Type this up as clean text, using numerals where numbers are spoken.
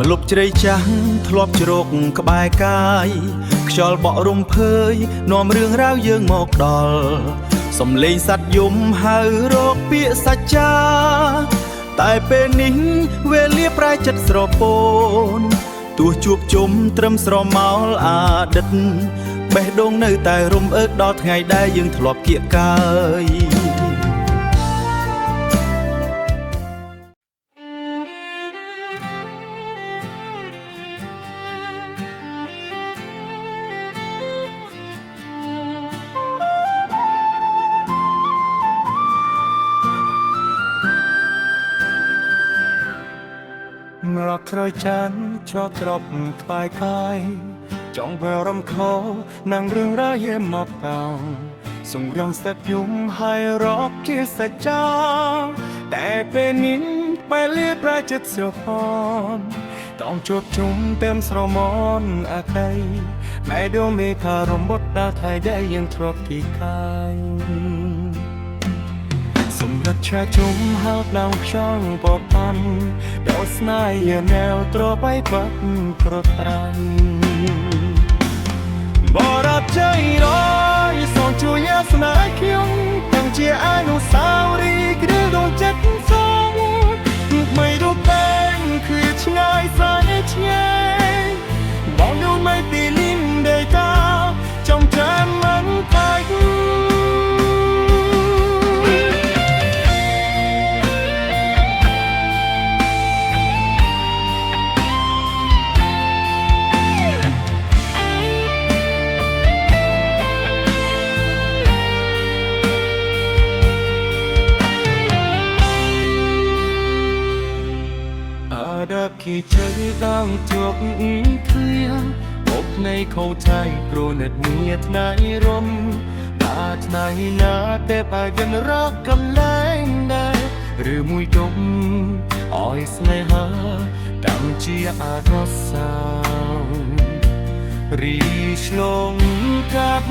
ម្លប់ជ្រៃចាស់ធ្លាប់ជ្រកក្បែរកាយខ្យល់បក់រំភើយនាំរឿងរ៉ាវយើងមកដល់សំលេងសត្វយំហៅរកពាក្យសច្ចាតែពេលនេះវេលាប្រែចិត្តស្រពោនទោះជួបជុំត្រឹមស្រមោលអាដិតបេះដូងនៅតែរំអើកដល់ថ្ងៃដែលយើងធ្លាប់គៀកកាយរកក្រោយចានចោត្រប់ក្បែរកាយចង់បើរំខោនឹងរឿងរ៉ាវយាមមកតោសង្រងស្ទយំហើយរកជាសច្ចាតែពេលនេះពេលលាប្រចិត្តស្រពនต้องជួបជុំเต็มស្រមនអាក្ដីម៉ែដងមេថារំបត់ដល់ថៃដែលយើងធ្លាប់ទីកាយសម្រាប់ឆាជុំហៅឡើងខ្យល់បបន់ដល់ស្នេហ៍យាណែវត្របៃបាត់ប្រតាំងបរត់ใจร้อยส่งជួយអាស្នេហ៍ខ្ញុំទាំងជាអនុស្សាវរីយ៍គ្រឿងដងចិត្តសងមិនរូបតែងគឺឆ្ងាយសាយឆ្ងាយបងនោះមិនទីលីងដេតាចង់ចាំមិនតែดับขี้เธอดังจบเคลียอบในเข้าใจโปรนัดเมียทนายรมตาทนายนาแต่ปากันรักกันแรงได้หรือมุยดมอ้อยสนหาดังเจียอาทสาวรีชลงกับ